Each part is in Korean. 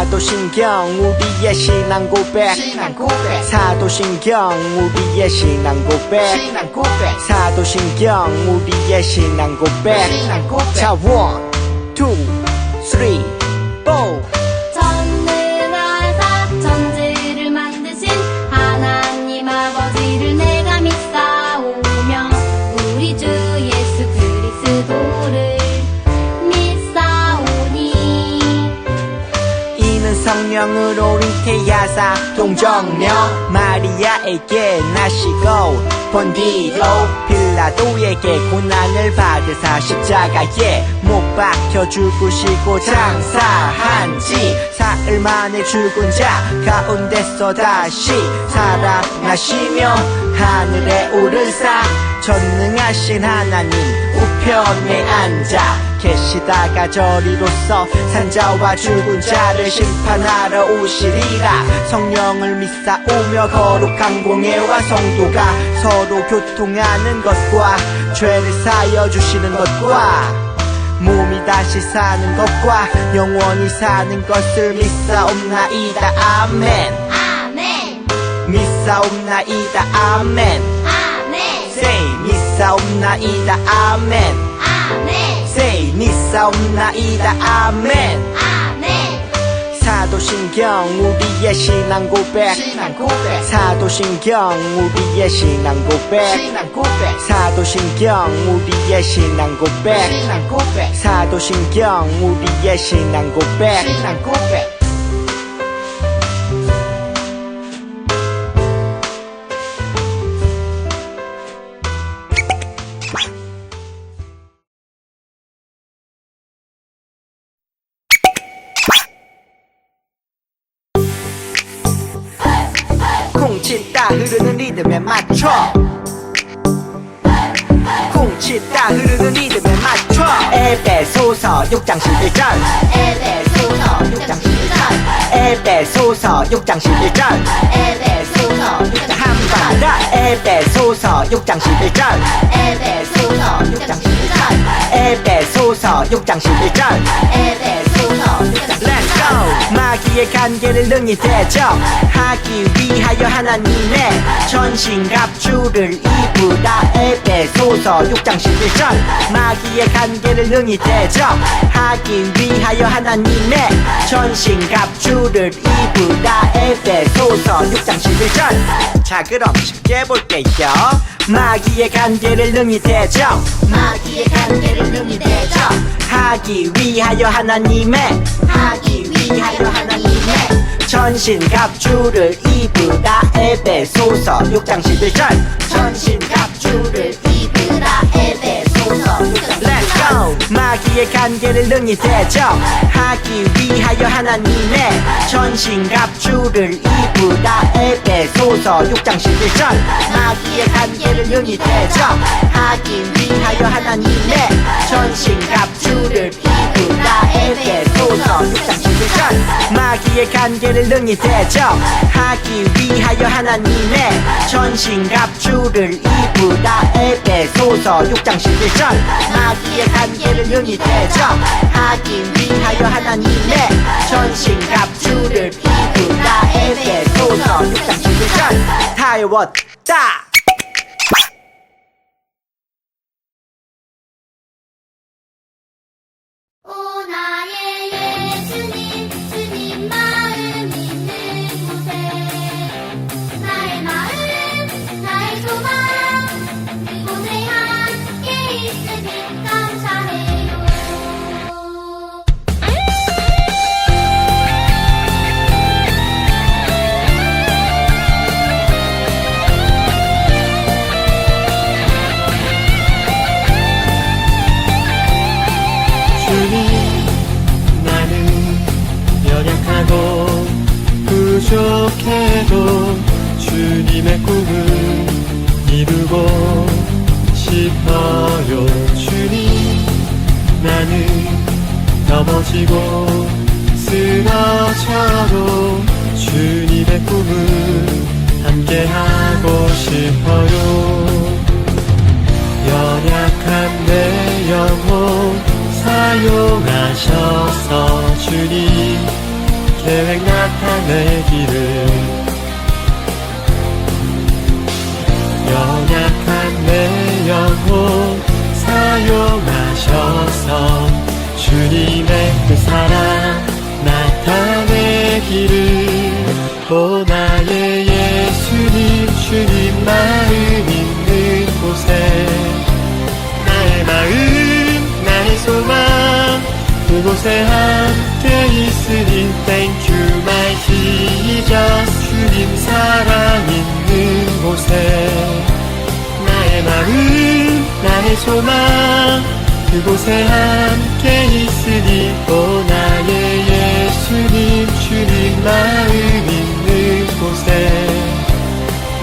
사도신경 우리의 신앙 고백 사도신경 우리의 신앙 고백 사도신경 우리의 신앙 고백 자 1, 2, 3, 4 전능하사 천지를 만드신 하나님 아버지를 내가 믿사오며 우리 주 예수 그리스도를 믿사오니 이는 성령으로 잉태하사 동정녀 마리아에게 나시고 본디로 빌라도에게 고난을 받으사 십자가에 못 박혀 죽으시고 장사한 지 사흘 만에 죽은 자 가운데서 다시 살아나시며 하늘에 오르사 전능하신 하나님 우편에 앉아 계시다가 저리로서 산자와 죽은 자를 심판하러 오시리라. 성령을 믿사오며 거룩한 공예와 성도가 서로 교통하는 것과 죄를 사여 주시는 것과 몸이 다시 사는 것과 영원히 사는 것을 믿사옵나이다. 아멘. 아멘 믿사옵나이다. 아멘. 아멘 Say 믿사옵나이다. 아멘. 아멘 Say 믿사옵나이다. 아멘. 아멘 사도신경 우리의 신앙 고백 사도신경 우리의 신앙 고백 사도신경 우리의 신앙 고백 사도신경 우리의 신앙 고백 쿵치다 흐르는 리듬에 맞춰 쿵치다 흐르는 리듬에 맞춰 에베소서 6장 11절 에베소서 6장 11절 에베소서 6장 11절 에베소서 6장 한번 더 에베소서 6장 11절 에베소서 6장 11절 에베소서 6장 11절 에베소서 6장 Let's go! 마귀의 관계를 능히 대적하기 위하여 하나님의 전신갑주를 입으라. 에베소서 6장 11절 마귀의 관계를 능히 대적하기 위하여 하나님의 전신갑주를 입으라. 에베소서 6장 11절 자 그럼 쉽게 볼게요. 마귀의 관계를 능히 마귀의 관계를 능히 하기 위하여 하나님의 전신갑주를 입으라. 에베소서 6장 11절 전신갑주를 입으라. 에베소서 6장 Let's go! 마귀의 관계를 능히 대적하기 위하여 하나님의 전신갑주를 입으라. 에베소서 6장 11절 마귀의 관계를 능히 대적하기 위하여 하나님의 전신갑주를 입으라. 에베소서 6장 11절 마귀의 관계를 능히 대적하기 위하여 하나님의 전신갑주를 입으라. 에베소서 6장 11절 마귀의 관계를 능히 대적하기 위하여 하나님의 전신갑주를 입으라. 에베소서 6장 11절 다 외웠다. 오 나의 예수님 주님 마음 있는 곳에 나의 마음 나의 소망 이곳에 함께 있으니 감사해요. 나는 연약하고 부족해도 주님의 꿈을 이루고 싶어요. 주님 나는 넘어지고 쓰러져도 주님의 꿈을 함께하고 싶어요. 연약한 내 영혼 사용하셔서 주님 계획 나타내기를 연약한 내 영혼 사용하셔서 주님의 그 사랑 나타내기를 오 나의 예수님 주님 마음 있는 곳에 나의 마음 나의 소망 그곳에 함께 있으니 Thank you my Jesus 주님 사랑 있는 곳에 나의 마음 나의 소망 그곳에 함께 있으니 오 나의 예수님 주님 마음 있는 곳에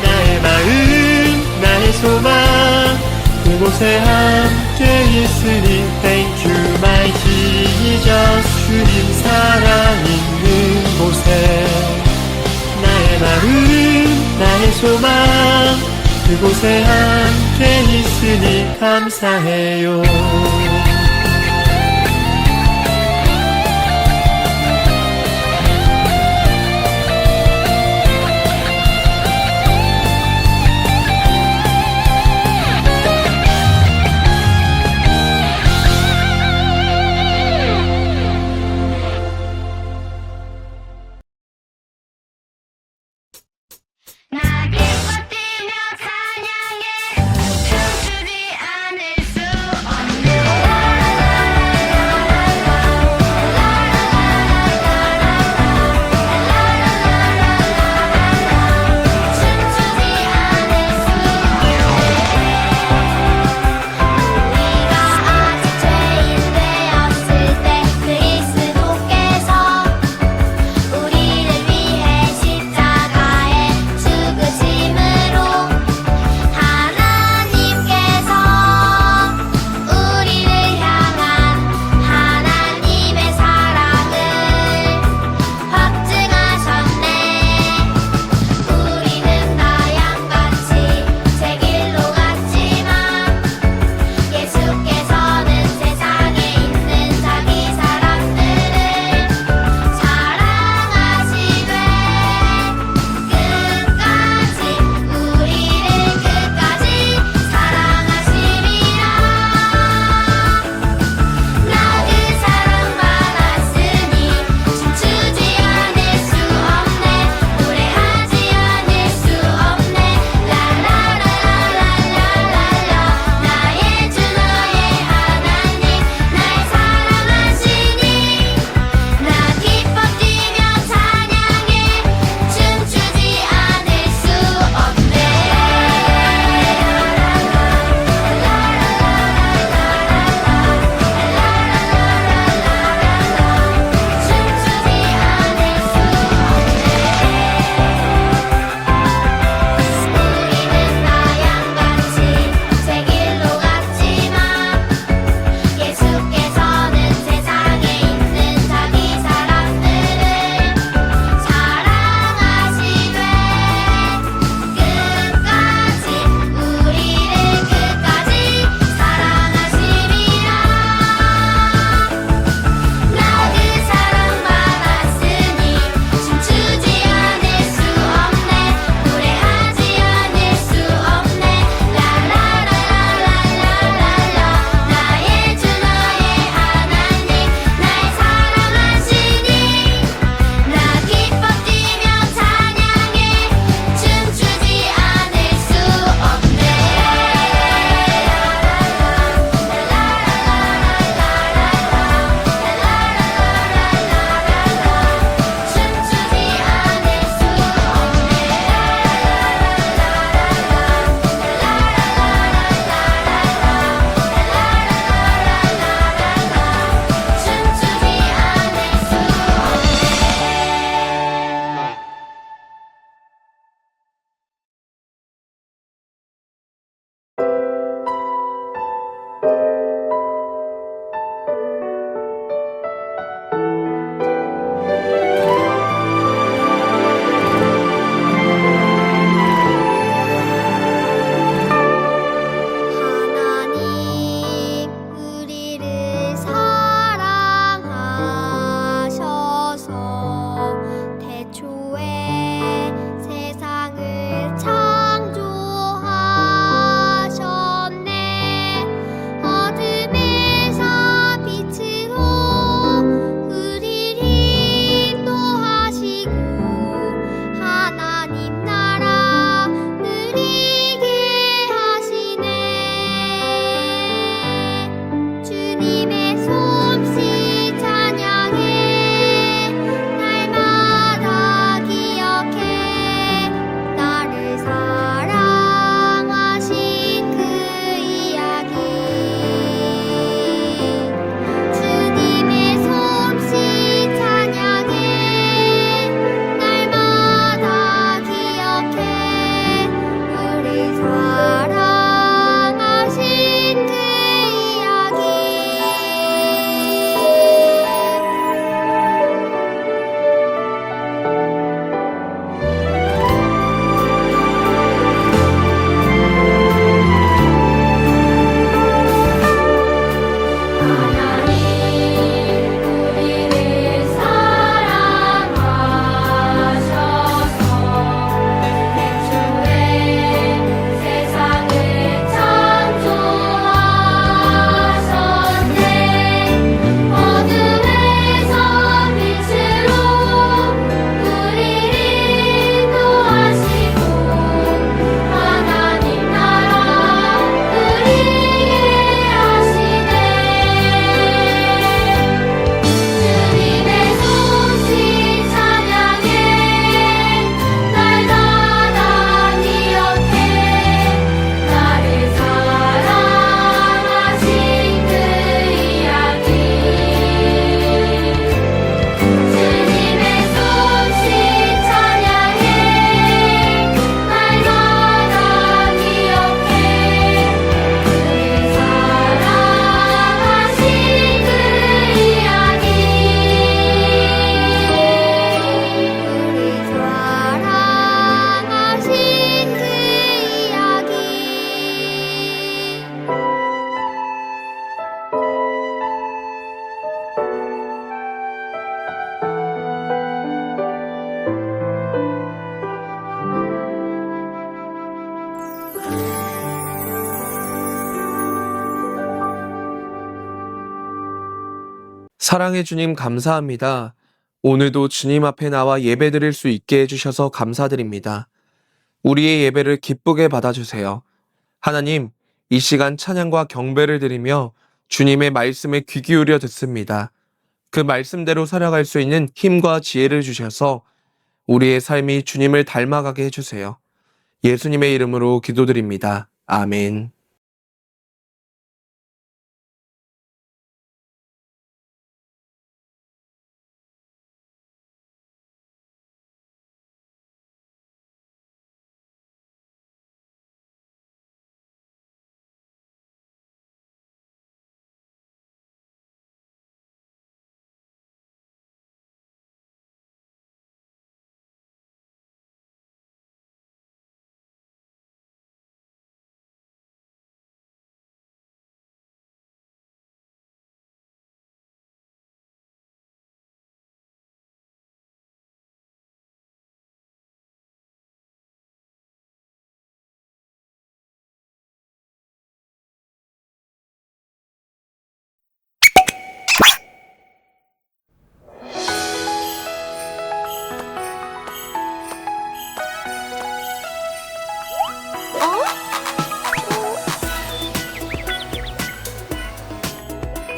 나의 마음 나의 소망 그곳에 함께 있으니 Thank you my Jesus 주님 사랑 있는 곳에 나의 마음 나의 소망 그곳에 함께 있으니 감사해요 나 기뻐 뛰며 찬양해 춤추지 않을 수 없는 사랑해 주님 감사합니다. 오늘도 주님 앞에 나와 예배드릴 수 있게 해주셔서 감사드립니다. 우리의 예배를 기쁘게 받아주세요. 하나님, 이 시간 찬양과 경배를 드리며 주님의 말씀에 귀 기울여 듣습니다. 그 말씀대로 살아갈 수 있는 힘과 지혜를 주셔서 우리의 삶이 주님을 닮아가게 해주세요. 예수님의 이름으로 기도드립니다. 아멘.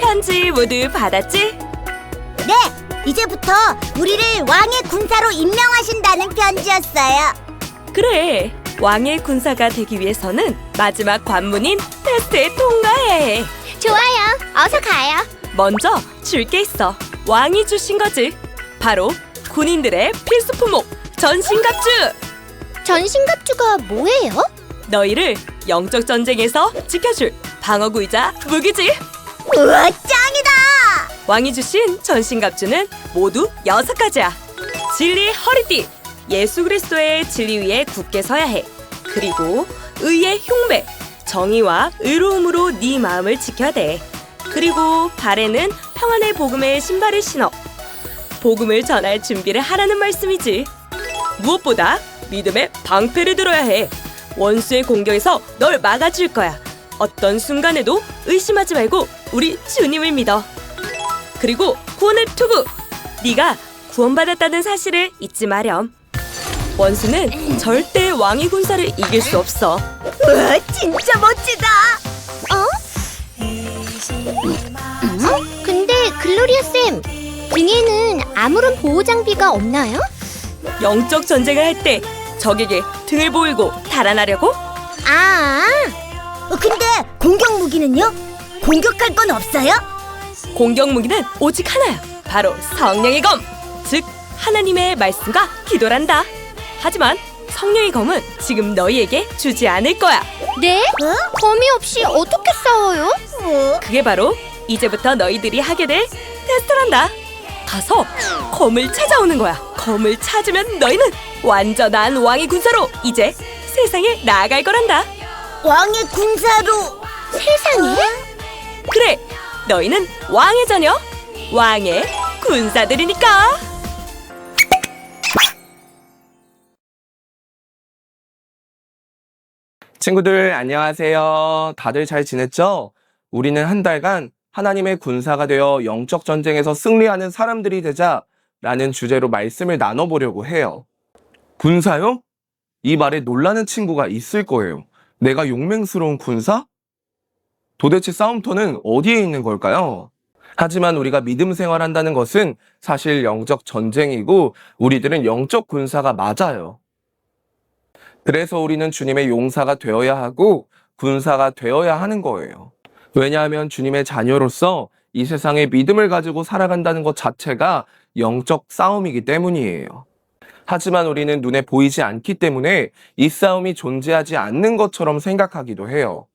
편지 모두 받았지? 네, 이제부터 우리를 왕의 군사로 임명하신다는 편지였어요. 그래, 왕의 군사가 되기 위해서는 마지막 관문인 테스트에 통과해야 해. 좋아요. 어서 가요. 먼저 줄 게 있어. 왕이 주신 거지. 바로 군인들의 필수 품목 전신갑주. 전신갑주가 뭐예요? 너희를 영적 전쟁에서 지켜줄 방어구이자 무기지. 우와, 짱이다! 왕이 주신 전신갑주는 모두 6가지야. 진리의 허리띠. 예수 그리스도의 진리 위에 굳게 서야 해. 그리고 의의 흉배. 정의와 의로움으로 네 마음을 지켜야 돼. 그리고 발에는 평안의 복음의 신발을 신어. 복음을 전할 준비를 하라는 말씀이지. 무엇보다 믿음의 방패를 들어야 해. 원수의 공격에서 널 막아줄 거야. 어떤 순간에도 의심하지 말고 우리 주님을 믿어. 그리고 구원의 투구. 네가 구원받았다는 사실을 잊지 마렴. 원수는 절대 왕의 군사를 이길 수 없어. 우와, 진짜 멋지다! 근데 글로리아 쌤, 등에는 아무런 보호 장비가 없나요? 영적 전쟁을 할 때 적에게 등을 보이고 달아나려고? 근데 공격 무기는요? 공격할 건 없어요? 공격 무기는 오직 하나야. 바로 성령의 검. 즉 하나님의 말씀과 기도란다. 하지만 성령의 검은 지금 너희에게 주지 않을 거야. 네? 검이 없이 어떻게 싸워요? 그게 바로 이제부터 너희들이 하게 될 테스트란다. 가서 검을 찾아오는 거야. 검을 찾으면 너희는 완전한 왕의 군사로 이제 세상에 나아갈 거란다. 왕의 군사로 세상에? 그래, 너희는 왕의 자녀, 왕의 군사들이니까. 친구들 안녕하세요. 다들 잘 지냈죠? 우리는 한 달간 하나님의 군사가 되어 영적 전쟁에서 승리하는 사람들이 되자라는 주제로 말씀을 나눠보려고 해요. 군사요? 이 말에 놀라는 친구가 있을 거예요. 내가 용맹스러운 군사? 도대체 싸움터는 어디에 있는 걸까요? 하지만 우리가 믿음 생활한다는 것은 사실 영적 전쟁이고 우리들은 영적 군사가 맞아요. 그래서 우리는 주님의 용사가 되어야 하고 군사가 되어야 하는 거예요. 왜냐하면 주님의 자녀로서 이 세상에 믿음을 가지고 살아간다는 것 자체가 영적 싸움이기 때문이에요. 하지만 우리는 눈에 보이지 않기 때문에 이 싸움이 존재하지 않는 것처럼 생각하기도 해요.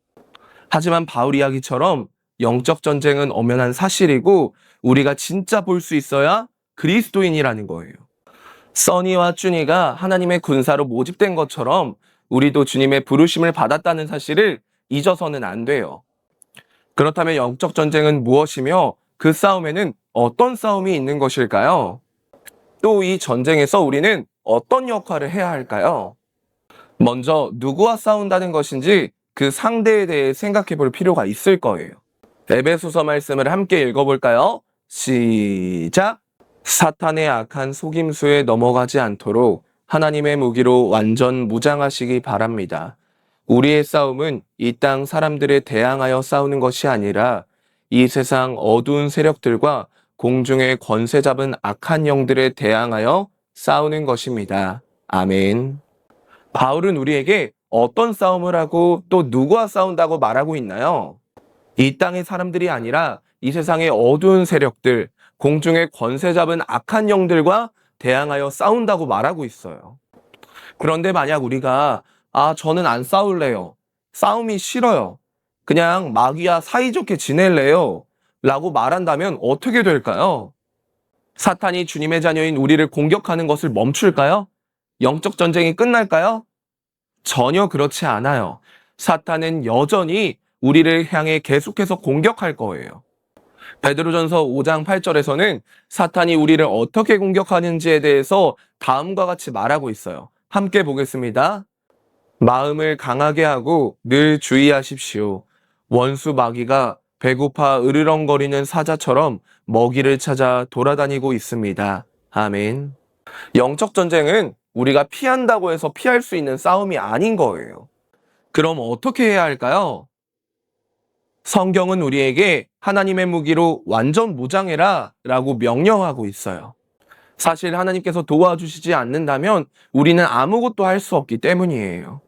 하지만 바울 이야기처럼 영적 전쟁은 엄연한 사실이고 우리가 진짜 볼 수 있어야 그리스도인이라는 거예요. 써니와 쭈니가 하나님의 군사로 모집된 것처럼 우리도 주님의 부르심을 받았다는 사실을 잊어서는 안 돼요. 그렇다면 영적 전쟁은 무엇이며 그 싸움에는 어떤 싸움이 있는 것일까요? 또 이 전쟁에서 우리는 어떤 역할을 해야 할까요? 먼저 누구와 싸운다는 것인지 그 상대에 대해 생각해 볼 필요가 있을 거예요. 에베소서 말씀을 함께 읽어볼까요? 시작! 사탄의 악한 속임수에 넘어가지 않도록 하나님의 무기로 완전 무장하시기 바랍니다. 우리의 싸움은 이 땅 사람들에 대항하여 싸우는 것이 아니라 이 세상 어두운 세력들과 공중의 권세 잡은 악한 영들에 대항하여 싸우는 것입니다. 아멘. 바울은 우리에게 어떤 싸움을 하고 또 누구와 싸운다고 말하고 있나요? 이 땅의 사람들이 아니라 이 세상의 어두운 세력들, 공중의 권세 잡은 악한 영들과 대항하여 싸운다고 말하고 있어요. 그런데 만약 우리가 저는 안 싸울래요. 싸움이 싫어요. 그냥 마귀와 사이좋게 지낼래요. 라고 말한다면 어떻게 될까요? 사탄이 주님의 자녀인 우리를 공격하는 것을 멈출까요? 영적 전쟁이 끝날까요? 전혀 그렇지 않아요. 사탄은 여전히 우리를 향해 계속해서 공격할 거예요. 베드로전서 5장 8절에서는 사탄이 우리를 어떻게 공격하는지에 대해서 다음과 같이 말하고 있어요. 함께 보겠습니다. 마음을 강하게 하고 늘 주의하십시오. 원수 마귀가 배고파 으르렁거리는 사자처럼 먹이를 찾아 돌아다니고 있습니다. 아멘. 영적 전쟁은 우리가 피한다고 해서 피할 수 있는 싸움이 아닌 거예요. 그럼 어떻게 해야 할까요? 성경은 우리에게 하나님의 무기로 완전 무장해라 라고 명령하고 있어요. 사실 하나님께서 도와주시지 않는다면 우리는 아무것도 할 수 없기 때문이에요.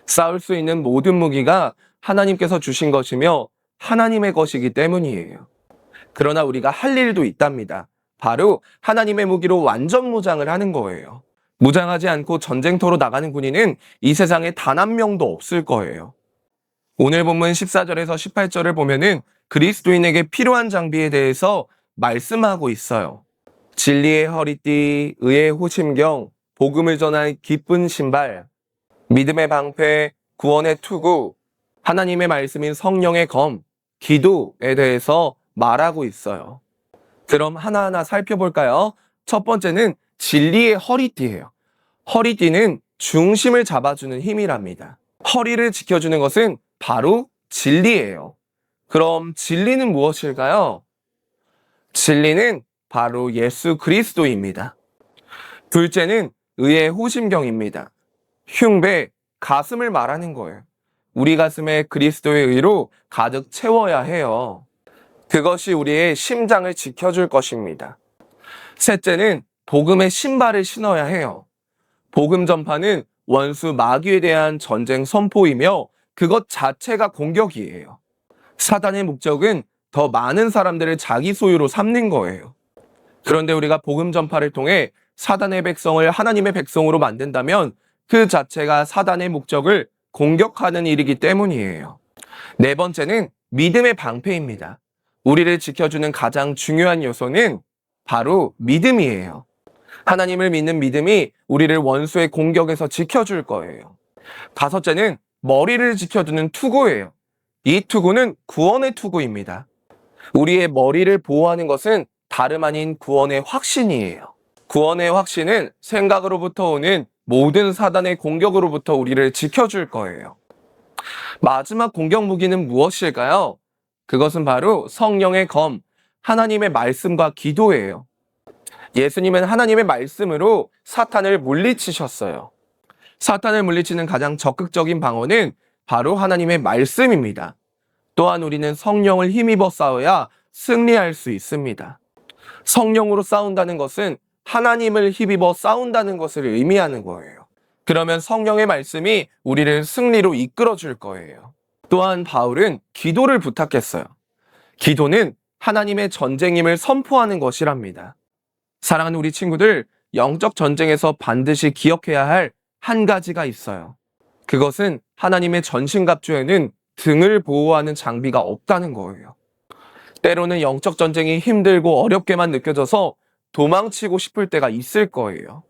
싸울 수 있는 모든 무기가 하나님께서 주신 것이며 하나님의 것이기 때문이에요. 그러나 우리가 할 일도 있답니다. 바로 하나님의 무기로 완전 무장을 하는 거예요. 무장하지 않고 전쟁터로 나가는 군인은 이 세상에 단 한 명도 없을 거예요. 오늘 본문 14절에서 18절을 보면은 그리스도인에게 필요한 장비에 대해서 말씀하고 있어요. 진리의 허리띠, 의의 호심경, 복음을 전할 기쁜 신발, 믿음의 방패, 구원의 투구, 하나님의 말씀인 성령의 검, 기도에 대해서 말하고 있어요. 그럼 하나하나 살펴볼까요? 첫 번째는 진리의 허리띠예요. 허리띠는 중심을 잡아주는 힘이랍니다. 허리를 지켜주는 것은 바로 진리예요. 그럼 진리는 무엇일까요? 진리는 바로 예수 그리스도입니다. 둘째는 의의 호심경입니다. 흉배, 가슴을 말하는 거예요. 우리 가슴에 그리스도의 의로 가득 채워야 해요. 그것이 우리의 심장을 지켜줄 것입니다. 셋째는 복음의 신발을 신어야 해요. 복음 전파는 원수 마귀에 대한 전쟁 선포이며 그것 자체가 공격이에요. 사단의 목적은 더 많은 사람들을 자기 소유로 삼는 거예요. 그런데 우리가 복음 전파를 통해 사단의 백성을 하나님의 백성으로 만든다면 그 자체가 사단의 목적을 공격하는 일이기 때문이에요. 네 번째는 믿음의 방패입니다. 우리를 지켜주는 가장 중요한 요소는 바로 믿음이에요. 하나님을 믿는 믿음이 우리를 원수의 공격에서 지켜줄 거예요. 다섯째는 머리를 지켜주는 투구예요. 이 투구는 구원의 투구입니다. 우리의 머리를 보호하는 것은 다름 아닌 구원의 확신이에요. 구원의 확신은 생각으로부터 오는 모든 사단의 공격으로부터 우리를 지켜줄 거예요. 마지막 공격 무기는 무엇일까요? 그것은 바로 성령의 검, 하나님의 말씀과 기도예요. 예수님은 하나님의 말씀으로 사탄을 물리치셨어요. 사탄을 물리치는 가장 적극적인 방어는 바로 하나님의 말씀입니다. 또한 우리는 성령을 힘입어 싸워야 승리할 수 있습니다. 성령으로 싸운다는 것은 하나님을 힘입어 싸운다는 것을 의미하는 거예요. 그러면 성령의 말씀이 우리를 승리로 이끌어 줄 거예요. 또한 바울은 기도를 부탁했어요. 기도는 하나님의 전쟁임을 선포하는 것이랍니다. 사랑하는 우리 친구들, 영적 전쟁에서 반드시 기억해야 할 한 가지가 있어요. 그것은 하나님의 전신갑주에는 등을 보호하는 장비가 없다는 거예요. 때로는 영적 전쟁이 힘들고 어렵게만 느껴져서 도망치고 싶을 때가 있을 거예요.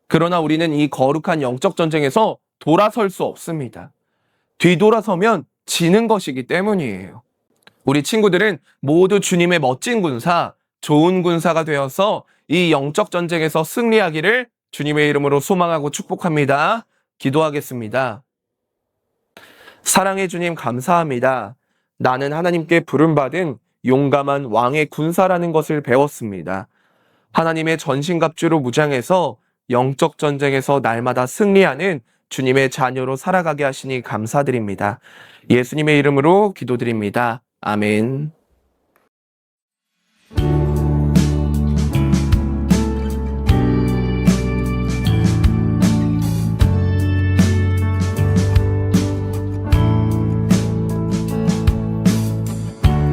그러나 우리는 이 거룩한 영적 전쟁에서 돌아설 수 없습니다. 뒤돌아서면 지는 것이기 때문이에요. 우리 친구들은 모두 주님의 멋진 군사, 좋은 군사가 되어서 이 영적 전쟁에서 승리하기를 주님의 이름으로 소망하고 축복합니다. 기도하겠습니다. 사랑해 주님 감사합니다. 나는 하나님께 부름받은 용감한 왕의 군사라는 것을 배웠습니다. 하나님의 전신갑주로 무장해서 영적 전쟁에서 날마다 승리하는 주님의 자녀로 살아가게 하시니 감사드립니다. 예수님의 이름으로 기도드립니다. 아멘.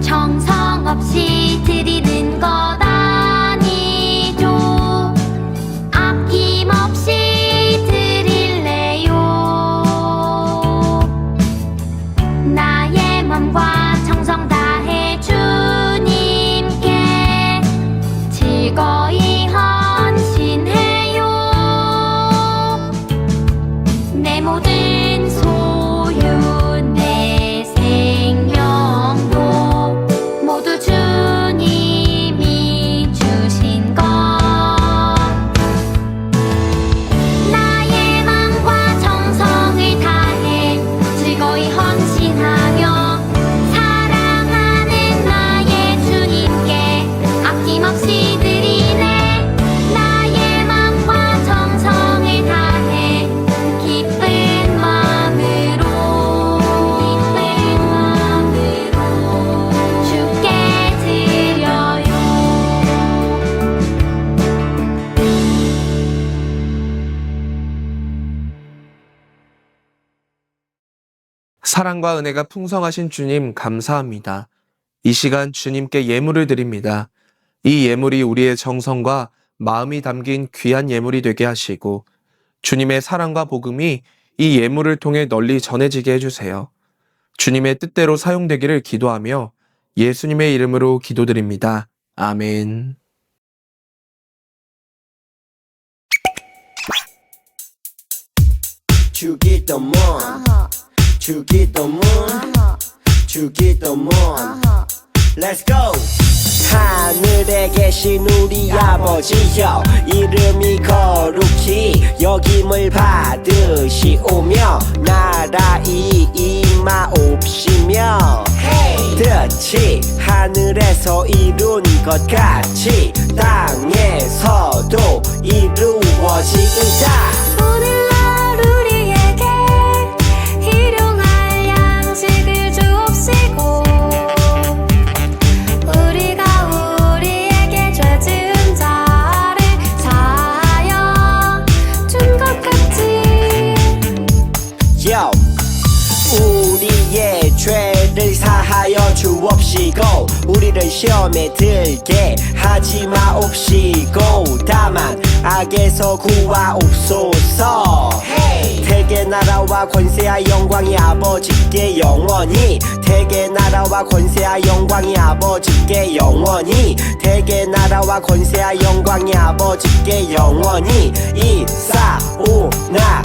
정성 없이 드리는 것 아니죠. 아낌없이 드릴래요. 나의 맘과 정성 다해 주님께 즐거이 헌신해요. 내 모든 소유 내 생명도 모두 주님이 주신 것. 나의 맘과 정성을 다해 즐거이 헌신하며 사랑하는 나의 주님께 아낌없이 드리네. 나의 맘과 정성을 다해 기쁜 마음으로 주께 드려요. 사랑과 은혜가 풍성하신 주님 감사합니다. 이 시간 주님께 예물을 드립니다. 이 예물이 우리의 정성과 마음이 담긴 귀한 예물이 되게 하시고 주님의 사랑과 복음이 이 예물을 통해 널리 전해지게 해주세요. 주님의 뜻대로 사용되기를 기도하며 예수님의 이름으로 기도드립니다. 아멘. 주기도문 주기도문 주기도문 Let's go! 하늘에 계신 우리 아버지여 이름이 거룩히 여김을 받으시오며 나라이 임하옵시며 뜻이 하늘에서 이룬 것 같이 땅에서도 이루어지이다. 오늘날 우리에게 일용할 양식을 주옵시고 우리가 우리에게 죄 지은 자를 사하여 준 것 같이 Yo. 우리의 죄를 사하여 주옵시고 우리를 시험에 들게 하지 마옵시고 다만 악에서 구하옵소서. 대개 나라와 권세와 영광이 아버지께 영원히 대개 나라와 권세와 영광이 아버지께 영원히 대개 나라와 권세와 영광이 아버지께 영원히 이사오나